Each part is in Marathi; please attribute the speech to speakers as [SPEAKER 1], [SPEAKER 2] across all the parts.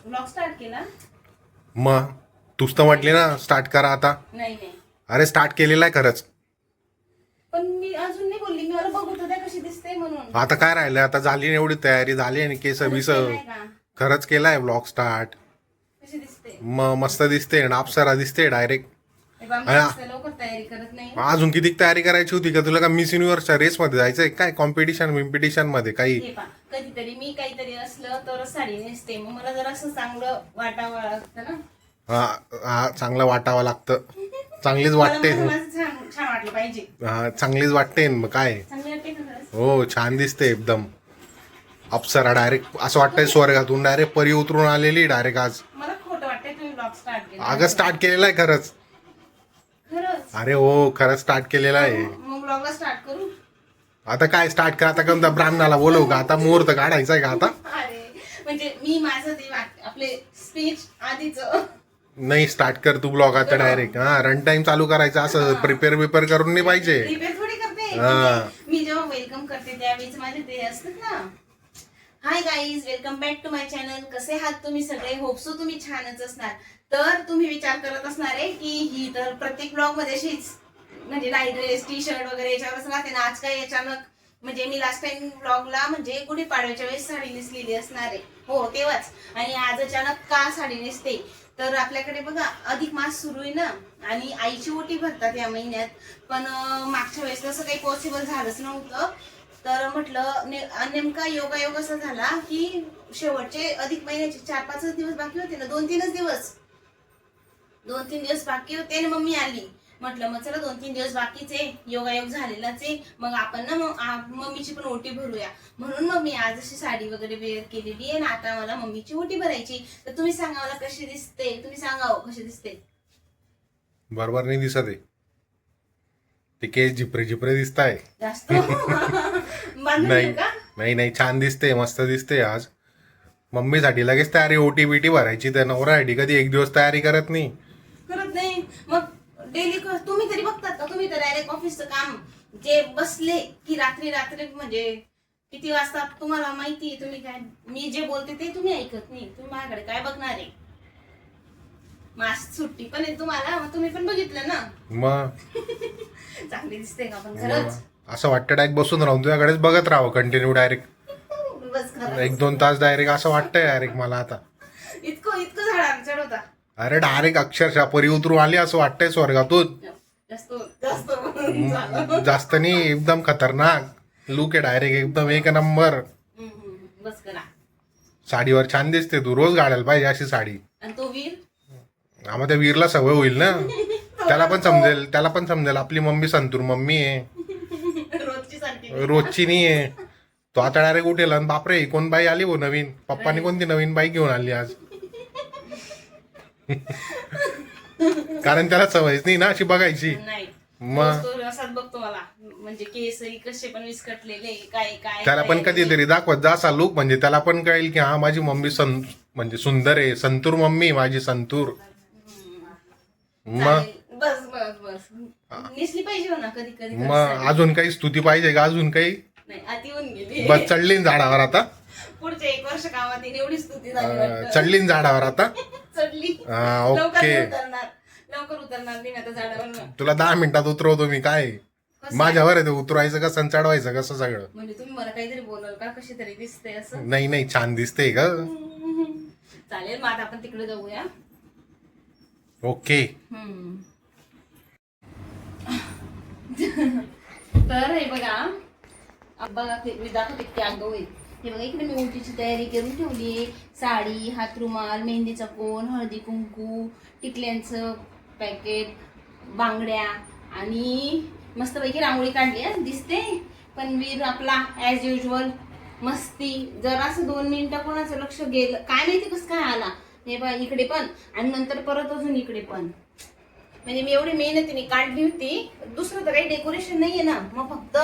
[SPEAKER 1] ब्लॉग स्टार्ट केला?
[SPEAKER 2] मग तूच तर म्हटली ना स्टार्ट करा आता.
[SPEAKER 1] नाही नाही,
[SPEAKER 2] अरे स्टार्ट केलेला आहे खरंच.
[SPEAKER 1] पण मी अजून नाही बोलली. मी मला बघत होत्या कशी दिसते म्हणून.
[SPEAKER 2] आता काय राहिलं, आता झाली ना एवढी तयारी झाली आणि केस
[SPEAKER 1] खरंच
[SPEAKER 2] बिस
[SPEAKER 1] केलंय का?
[SPEAKER 2] खरंच केलाय ब्लॉग स्टार्ट.
[SPEAKER 1] कशी दिसते?
[SPEAKER 2] मस्त दिसते ना, अप्सरा दिसते डायरेक्ट.
[SPEAKER 1] हे बा, मी जास्त लवकर तयारी करत नाही.
[SPEAKER 2] अजून किती तयारी करायची होती का तुला? का मिस युनिव्हर्सच्या रेस मध्ये जायचंय काय? कॉम्पिटिशन मध्ये काही?
[SPEAKER 1] हे पा, कधीतरी मी काहीतरी असलं तर साडी नेसते, मग मला जरा असं चांगलं वाटावं लागतं ना.
[SPEAKER 2] हा चांगलं वाटावं लागतं. चांगलीच
[SPEAKER 1] मला
[SPEAKER 2] वाटते.
[SPEAKER 1] माझं छान छान वाटलं पाहिजे.
[SPEAKER 2] हा चांगलीच वाटते मग काय.
[SPEAKER 1] चांगली वाटते का खरंच?
[SPEAKER 2] हो छान दिसते एकदम. अप्सरा डायरेक्ट असं वाटतंय स्वर्गातून डायरेक्ट परी उतरून आलेली डायरेक्ट आज.
[SPEAKER 1] मला खोटं वाटतंय तुम्ही ब्लॉग स्टार्ट केला.
[SPEAKER 2] अगं स्टार्ट केलेला आहे खरंच.
[SPEAKER 1] खरंच?
[SPEAKER 2] अरे हो खरंच स्टार्ट केलेला आहे.
[SPEAKER 1] मग ब्लॉगला स्टार्ट करू?
[SPEAKER 2] आता काय स्टार्ट कर? आता कोणता ब्राह्मणाला बोलवू का? आता मुहूर्त काढायचा आहे का आता?
[SPEAKER 1] अरे म्हणजे मी माझं ते आपले स्पीच आधीच
[SPEAKER 2] नाही स्टार्ट कर तू ब्लॉग आता डायरेक्ट. हा रन टाइम चालू करायचा, असं प्रिपेअर करून नाही पाहिजे.
[SPEAKER 1] रिपेअर थोडी करते.
[SPEAKER 2] हा.
[SPEAKER 1] म्हणजे मी जेव्हा वेलकम करते त्यावेळेस माझे ते असतात ना. Hi guys, welcome back to my channel. कसे आहात तुम्ही सगळे? होपसो तुम्ही छानच असणार. तर तुम्ही विचार करत असणार आहे की ही तर प्रत्येक ब्लॉग मध्ये अशीच म्हणजे नाईट ड्रेस टी शर्ट वगैरे याच्यावरच राहते ना, आज काय अचानक म्हणजे मी लास्ट टाइम ब्लॉगला म्हणजे गुढीपाडव्याच्या वेळेस साडी नेसलेली असणार आहे. हो तेव्हाच. आणि आज अचानक का साडी नेसते? तर आपल्याकडे बघा अधिक मास सुरू आहे ना, आणि आईची ओटी भरतात या महिन्यात. पण मागच्या वेळेस तसं काही पॉसिबल झालंच नव्हतं. तर म्हटलं नेमका योगायोग असा झाला की शेवटचे अधिक महिन्याचे 4-5 दिवस बाकी होते ना, 2-3 दिवस. 2-3 दिवस बाकी होते आणि मम्मी आली. म्हटलं मग चला 2-3 दिवस बाकीच आहे, योगायोग झालेलाच आहे, मग आपण ना मम्मीची पण ओटी भरूया. म्हणून मग मी आज अशी साडी वगैरे वेअर केलेली आहे आणि आता मला मम्मीची ओटी भरायची. तर तुम्ही सांगा मला कशी दिसते? तुम्ही सांगा हो कशी दिसते?
[SPEAKER 2] बरोबर नाही दिसत आहे. ते केस झिपरे दिसत आहे.
[SPEAKER 1] जास्त बांधून
[SPEAKER 2] नाही
[SPEAKER 1] घेऊ का?
[SPEAKER 2] नाही छान दिसते, मस्त दिसते आज. मम्मीसाठी लगेच तयारी ओटी बिटी भरायची. त्या नवऱ्यासाठी कधी एक दिवस तयारी करत नाही.
[SPEAKER 1] करत नाही मग डेली. तुम्ही तरी बघतात का? तुम्ही तर डायरेक्ट ऑफिसचं काम जे बसले की रात्री म्हणजे किती वाजता तुम्हाला माहिती. तुम्ही काय मी जे बोलते ते तुम्ही ऐकत नाही. तुम्ही माझ्याकडे काय बघणार आहे? मास्क सुट्टी पण आहे तुम्हाला, मग तुम्ही पण बघितलं ना.
[SPEAKER 2] मग
[SPEAKER 1] चांगली दिसते का पण खरंच?
[SPEAKER 2] असं वाटतं डायरेक्ट बसून राहून तुझ्याकडेच बघत राहावं कंटिन्यू डायरेक्ट.
[SPEAKER 1] बस खरं
[SPEAKER 2] 1-2 तास डायरेक्ट असं वाटतंय डायरेक्ट मला आता.
[SPEAKER 1] इतकं झाडावर चढवता.
[SPEAKER 2] अरे डायरेक्ट अक्षरशः परी उतरून आली असं वाटतंय स्वर्गातून.
[SPEAKER 1] जास्त जास्त झालं.
[SPEAKER 2] जास्त नाही, एकदम खतरनाक लुक आहे डायरेक्ट, एकदम एक नंबर.
[SPEAKER 1] बस करा.
[SPEAKER 2] साडीवर छान दिसते तू. रोज घालायला पाहिजे अशी साडी.
[SPEAKER 1] आणि तो वीर
[SPEAKER 2] आम्हा त्या वीरला सवय होईल ना. त्याला पण समजेल आपली मम्मी संतूर मम्मी आहे,
[SPEAKER 1] रोजची सारखी.
[SPEAKER 2] रोजची नाही आहे. तो आता डायरेक्ट उठेल आणि बापरे कोण बाई आली हो नवीन. पप्पानी कोणती नवीन बाई घेऊन आली आज. कारण त्याला सवयच नाही ना अशी बघायची.
[SPEAKER 1] नाही
[SPEAKER 2] मग
[SPEAKER 1] तो असाच बघतो मला. म्हणजे केसही कसे पण विस्कटलेले काय काय.
[SPEAKER 2] त्याला पण कधीतरी दाखवत जा असा लुक, म्हणजे त्याला पण कळेल की हा माझी मम्मी म्हणजे सुंदर आहे, संतूर मम्मी माझी संतूर. मग
[SPEAKER 1] चालेल. बस बस बस नेसली पाहिजे हो ना कधी कधी.
[SPEAKER 2] मग अजून काही स्तुती पाहिजे का? अजून काही?
[SPEAKER 1] नाही अति होऊन गेली.
[SPEAKER 2] बस चढली ना झाडावर आता.
[SPEAKER 1] पुढच्या 1 वर्ष कामात येईल एवढी स्तुती झाली वाटतं.
[SPEAKER 2] चढली ना झाडावर आता.
[SPEAKER 1] चढली.
[SPEAKER 2] हा, ओके.
[SPEAKER 1] लवकर उतरणार नाही आता झाडावर.
[SPEAKER 2] तुला 10 मिनिटात उतरवतो मी. काय माझ्यावर आहे ते उतरवायचं कसं चढवायचं कसं सगळं.
[SPEAKER 1] म्हणजे तुम्ही मला काहीतरी बोलाल का? कशी तरी दिसते असं.
[SPEAKER 2] नाही छान दिसते का?
[SPEAKER 1] चालेल मग आता आपण तिकडे जाऊया.
[SPEAKER 2] ओके.
[SPEAKER 1] तर हे बघा मी दाखवते किती आगाऊ आहे. हे बघा इकडे मी ओटीची तयारी करून ठेवली आहे. साडी, हात रुमाल, मेहंदीचा कोन, हळदी कुंकू, टिकल्यांचं पॅकेट, बांगड्या आणि मस्तपैकी रांगोळी काढली आहे. दिसते. पण वीर आपला ॲज युजल मस्ती. जरा असं 2 मिनिटं कोणाचं लक्ष गेलं काय माहिती कसं काय आला. हे बघा इकडे पण आणि नंतर परत अजून इकडे पण. म्हणजे मी एवढी मेहनतीने काढली होती. दुसरं तर काही डेकोरेशन नाहीये ना, मग फक्त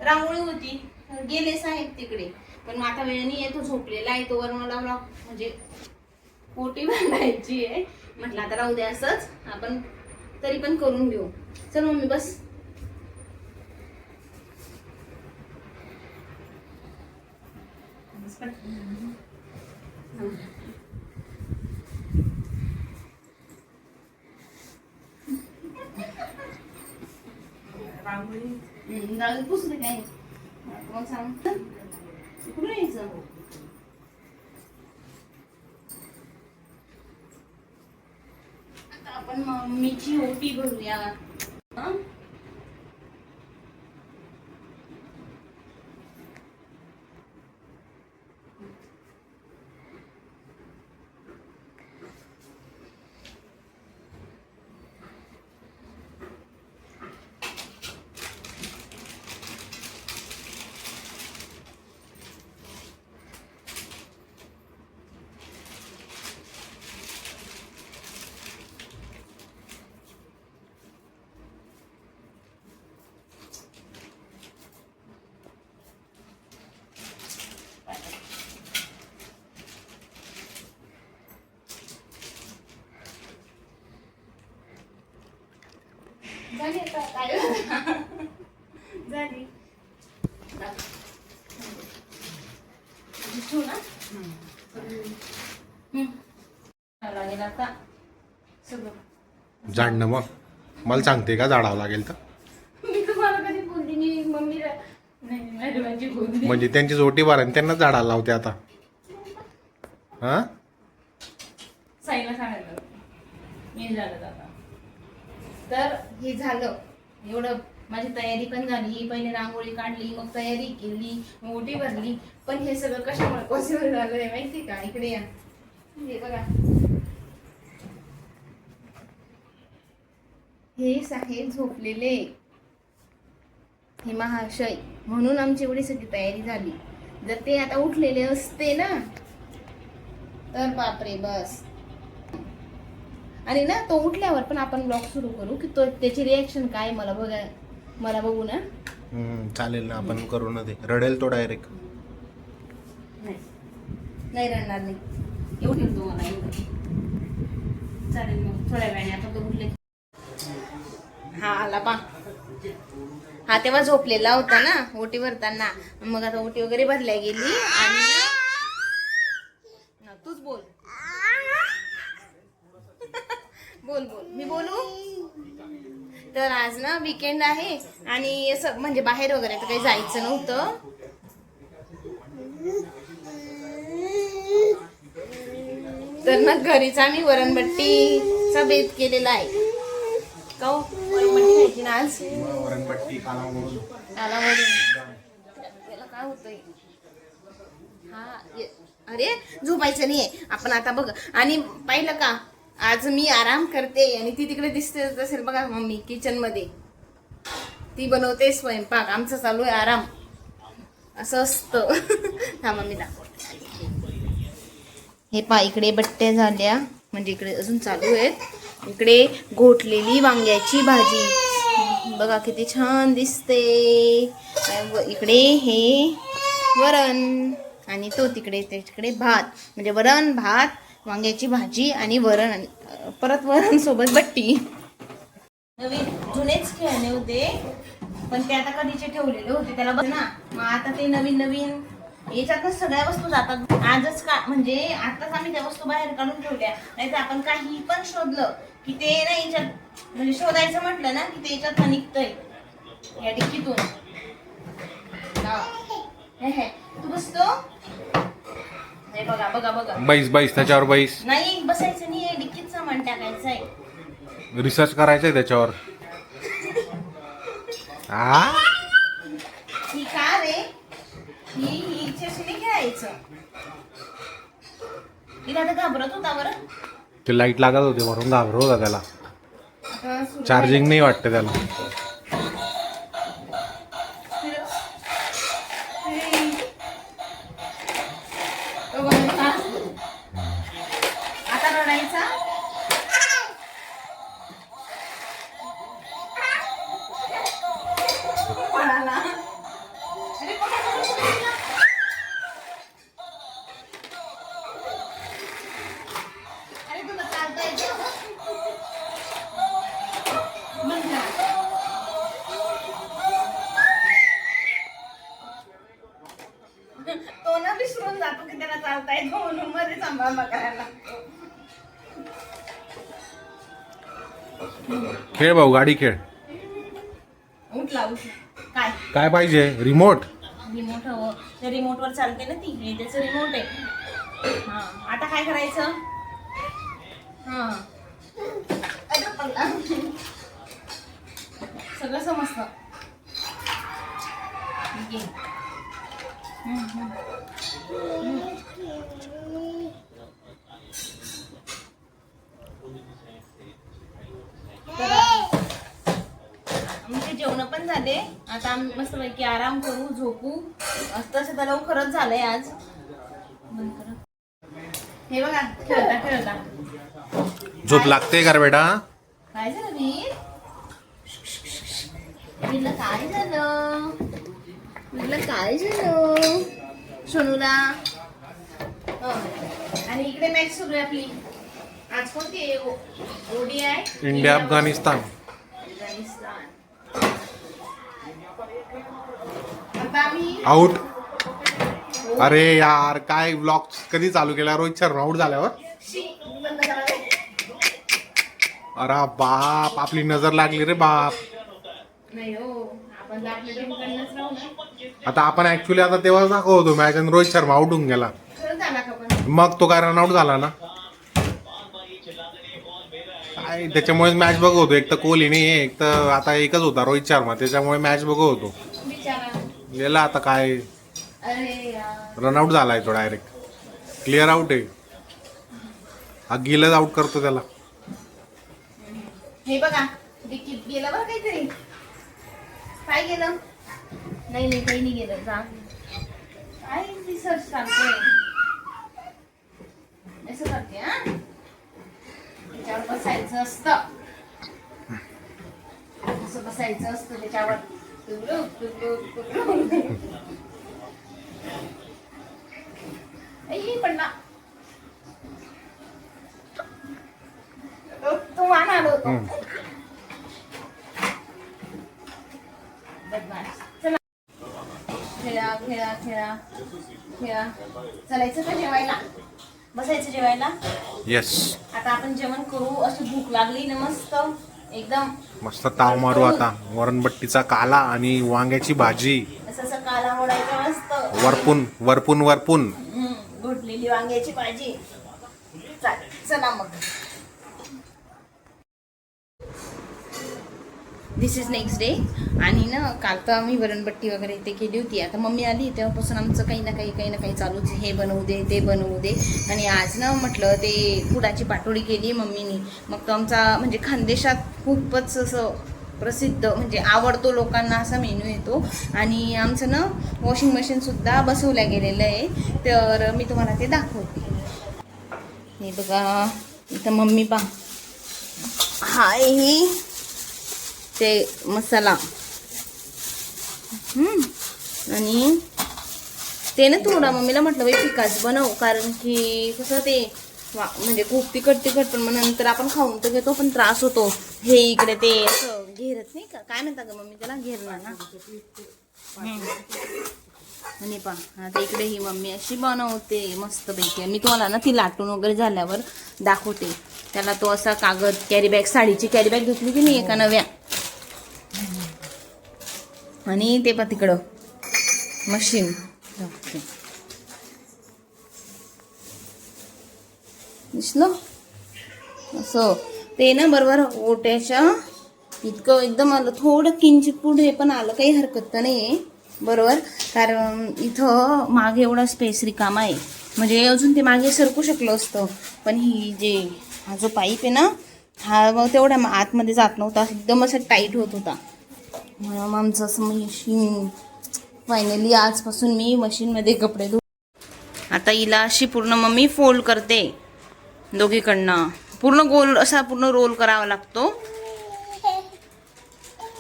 [SPEAKER 1] रांगोळी होती. गेले साहेब तिकडे. पण मग आता वेळ नाही, तो झोपलेला आहे. तो वर मला म्हणजे ओटी बांधायची आहे. म्हटलं आता राहू दे असंच, आपण तरी पण करून घेऊ. चल मम्मी बस. जाऊ पुसू दे काय मग सांग कुठून यायचं. आता आपण मम्मीची ओटी भरूया. हं? झाली आता काय झाली ना लागेल आता सगळं
[SPEAKER 2] झाडणं. मग मला सांगते का झाडावं लागेल तर.
[SPEAKER 1] मी तुम्हाला कधी बोलली मी मम्मीला नाही माझी बोलली
[SPEAKER 2] म्हणजे त्यांची जोटी बार त्यांना झाडाला लावते आता. हा
[SPEAKER 1] साईला सांगायला मी झालं आता. तर हे झालं एवढं. माझी तयारी पण झाली. पहिले रांगोळी काढली, मग तयारी केली, मग ओटी भरली. पण हे सगळं कशामुळे पॉसिबल झालंय माहिती का. इकडे या, हे बघा, हे साहेब झोपलेले, हे महाशय, म्हणून आमची एवढी सगळी तयारी झाली. जर ते आता उठलेले असते ना तर बापरे बस. आणि ना तो उठल्यावर पण आपण ब्लॉग सुरू करू की तो त्याची रिॲक्शन काय मला बघू ना.
[SPEAKER 2] चालेल ना, आपण करू ना. ते रडेल तो डायरेक्ट.
[SPEAKER 1] नाही रडणार नाही. येऊ ठेवतो मला एवढं चालेल. मग थोड्या वेळाने आता तो उठले. हा आला पा. हा तेव्हा झोपलेला होता ना ओटी भरताना. मग आता ओटी वगैरे भरल्या गेली. आणि तूच बोल बोल बोल मी बोलू. तर आज ना वीकेंड आहे आणि असं म्हणजे बाहेर वगैरे तर काही जायचं नव्हतं. तर ना घरीच आम्ही वरणबट्टीचा बेत केलेला आहे. का वरणबट्टी खायची ना आज.
[SPEAKER 2] वरणबट्टी कालावरून
[SPEAKER 1] त्याला काय होतंय. हा अरे झोपायचं नाहीये आपण आता बघ. आणि पाहिलं का आज मी आराम करते आणि ती तिकडे दिसते असेल बघा मम्मी किचन मध्ये ती बनवते स्वयंपाक. आमचं चालू आहे आराम. असं असतं. हा मम्मी दाखवते. हे पा इकडे बट्ट्या झाल्या म्हणजे इकडे अजून चालू आहेत. इकडे घोटलेली वांग्याची भाजी बघा किती छान दिसते. इकडे हे वरण आणि तो तिकडे भात म्हणजे वरण भात वांग्याची भाजी आणि वरण परत वरण सोबत बट्टी. नवीन जुनेच खेळणे होते पण ते आता कधीचे ठेवलेले होते त्याला बघ ना. मग आता ते नवीन याच्यातच सगळ्या वस्तू जातात. आजच का म्हणजे आताच आम्ही त्या वस्तू बाहेर काढून ठेवल्या. नाहीतर आपण काही पण शोधलं की ते ना याच्यात म्हणजे शोधायचं म्हटलं ना की ते याच्यात निघतंय या डिक्कीतून. तू बसतो. हे बघा बघा बघा.
[SPEAKER 2] बैस त्याच्यावर बैस.
[SPEAKER 1] नाही बसायचं नाही. डिक्कीत सामान टाकायचं आहे.
[SPEAKER 2] रिसर्च करायचंय त्याच्यावर.
[SPEAKER 1] ही का रे ही इच्छाशी खेळायचं. तिला आता घाबरत होता बरं.
[SPEAKER 2] ते लाईट लागत होते म्हणून घाबरत होता त्याला. चार्जिंग नाही वाटतं त्याला.
[SPEAKER 1] आता रडायचा. पळाला. अरे तुला चालता येतं. तो ना विसरून जातो की त्याला चालता येतो म्हणून मध्ये सांभाळ करायला लागतो.
[SPEAKER 2] खेळ भाऊ गाडी खेळ.
[SPEAKER 1] उठला उठला. काय
[SPEAKER 2] काय पाहिजे? रिमोट.
[SPEAKER 1] रिमोट हवं. त्या रिमोटवर चालते ना ती. हे त्याचं रिमोट आहे. हा आता काय करायचं? हा सगळं समजतं. ठीक आहे. आमचे जेवण पण झाले. आता आम्ही मस्त पैकी आराम करू, झोपू. तसं तर लवकरच झालंय आज. हे बघा खेळता खेळता
[SPEAKER 2] झोप लागते का रे बेटा?
[SPEAKER 1] काय झालं वीरला काय झालं? वीरला काय झालं? सोनूला. आणि इकडे मॅच सुरू आहे आपली. आज कोणती आहे? ODI
[SPEAKER 2] India Afghanistan.
[SPEAKER 1] आता आम्ही
[SPEAKER 2] आउट. अरे यार काय ब्लॉग कधी चालू केला? रोहित शर्मा आउट झाल्यावर.
[SPEAKER 1] बंद करावे.
[SPEAKER 2] अरे बाप, आपली नजर लागली रे बाप.
[SPEAKER 1] नाही हो, आपण आपल्या टीमकडनंच राहू ना.
[SPEAKER 2] आता आपण ऍक्च्युली आता तेव्हा दाखवतो मॅच आणि रोहित शर्मा आउट होऊन गेला.
[SPEAKER 1] खरं झाला का पण?
[SPEAKER 2] मग तो काय रन आउट झाला ना. काय त्याच्यामुळे मॅच बघवतो. एक तर कोहली नाही, एक तर आता एकच होता रोहित शर्मा, त्याच्यामुळे मॅच बघवतो.
[SPEAKER 1] बिचारा.
[SPEAKER 2] गेला आता काय.
[SPEAKER 1] अरे यार.
[SPEAKER 2] रनआउट झालाय तो डायरेक्ट. क्लिअर आउट आहे. हा गिलच आउट करतो त्याला.
[SPEAKER 1] हे बघा डिक्कीत गेलं बरं काहीतरी. काय गेलं? नाही नाही काही नाही गेलं. जा काय रिसर्च सांगते. असं करते हा. त्याच्यावर बसायचं असतं. असं बसायचं असतं त्याच्यावर. पडला. तू मान आलो होतो. चला खेळा खेळा खेळा खेळा. चलायचं का जेवायला? बसायचं जेवायला.
[SPEAKER 2] येस.
[SPEAKER 1] आता आपण जेवण करू. अशी भूक लागली ना मस्त एकदम.
[SPEAKER 2] मस्त ताव मारू आता. वरणबट्टीचा काला आणि वांग्याची भाजी.
[SPEAKER 1] असं काला मोडायचं मस्त.
[SPEAKER 2] वरपून वरपून वरपून.
[SPEAKER 1] घोटलेली वांग्याची भाजी. चला मग. दिस इज नेक्स्ट डे. आणि ना काल तर आम्ही वरणबट्टी वगैरे ते केली होती. आता मम्मी आली तेव्हापासून आमचं काही ना काही चालूच. हे बनवू दे ते बनवू दे. आणि आज ना म्हटलं ते पुडाची पाटोळी केली मम्मीनी. मग तो आमचा म्हणजे खानदेशात खूपच असं प्रसिद्ध म्हणजे आवडतो लोकांना असा मेनू येतो. आणि आमचं ना वॉशिंग मशीनसुद्धा बसवल्या गेलेलं आहे. तर मी तुम्हाला ते दाखवते. हे बघा इथं मम्मी पहा. हाय ही ते मसाला. आणि ते ना थोडा मम्मीला म्हटलं बाई फिकाच बनव. कारण की कसं ते म्हणजे खूप तिखट पण मग नंतर आपण खाऊन तर घेतो पण त्रास होतो. हे इकडे ते असं घेरत नाही का? काय म्हणता ग मम्मी त्याला? घेरणार ना. आणि पहा आता इकडे ही मम्मी अशी बनवते मस्तपैकी. मी तुम्हाला ना ती लाटून वगैरे झाल्यावर दाखवते. त्याला तो असा कागद कॅरीबॅग, साडीची कॅरीबॅग घेतली की नाही एका नव्या. आणि ते पहा तिकडं मशीन. दिसलं असं ते ना बरोबर ओट्याच्या इतकं एकदम आलं. थोडं किंचित पुढे पण आलं काही हरकत तर नाही आहे बरोबर. कारण इथं मागे एवढा स्पेस रिकामा आहे. म्हणजे अजून ते मागे सरकू शकलं असतं. पण ही जे हा जो पाईप आहे ना हा मग तेवढ्या आतमध्ये जात नव्हता. एकदम असं टाईट होत होता. म्हणून आमचं असं मशीन फायनली आजपासून मी मशीनमध्ये कपडे धु. आता हिला अशी पूर्ण मम्मी फोल्ड करते दोघीकडनं. पूर्ण गोल असा पूर्ण रोल करावा लागतो.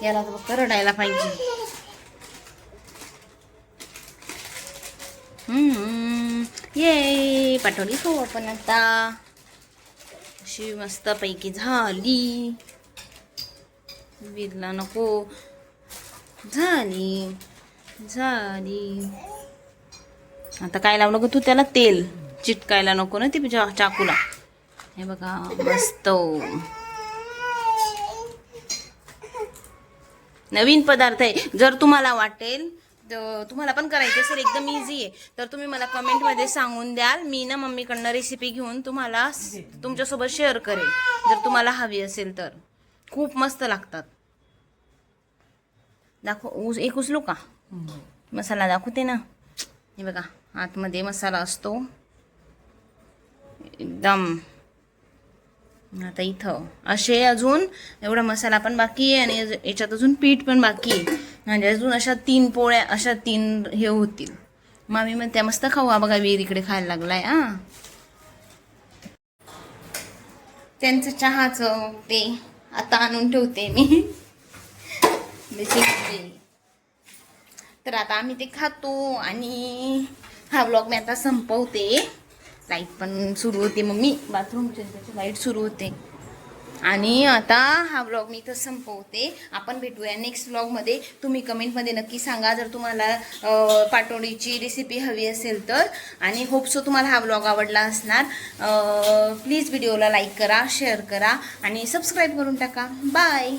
[SPEAKER 1] याला फक्त रडायला पाहिजे. ये पाटोळी खाऊ आपण आता. अशी मस्त पैकी झाली. विरला नको. झाली. आता काय लावलं ग तू त्याला? तेल चिटकायला नको ना ती चाकूला. हे बघा मस्त. नवीन पदार्थ आहे. जर तुम्हाला वाटेल तुम्हाला पण करायचं असेल, एकदम इझी आहे, तर तुम्ही मला कमेंटमध्ये सांगून द्याल. मी ना मम्मीकडनं रेसिपी घेऊन तुम्हाला तुमच्यासोबत शेअर करेल, जर तुम्हाला हवी असेल तर. खूप मस्त लागतात. एक उचलू का? मसाला दाखवते ना. हे बघा, आतमध्ये मसाला असतो एकदम. आता इथं असे अजून एवढा मसाला पण बाकी आहे आणि याच्यात अजून पीठ पण बाकी आहे. म्हणजे अजून अशा 3 पोळ्या, अशा 3 हे होतील. मामी म्हणते मस्त खाऊ. हा बघा, वीर इकडे खायला लागलाय. त्यांचं चहाचं ते आता आणून ठेवते मी. तर आता आम्ही ते खातो आणि हा व्लॉग मी आता संपवते. लाईट पण सुरू होते, मम्मी बाथरूमच्या त्याची लाईट सुरू होते. आणि आता हा व्लॉग मी इथं संपवते. आपण भेटूया नेक्स्ट व्लॉगमध्ये. तुम्ही कमेंटमध्ये नक्की सांगा जर तुम्हाला पाटोळीची रेसिपी हवी असेल तर. आणि होप सो तुम्हाला हा व्लॉग आवडला असणार. प्लीज व्हिडिओला लाईक करा, शेअर करा आणि सबस्क्राईब करून टाका. बाय.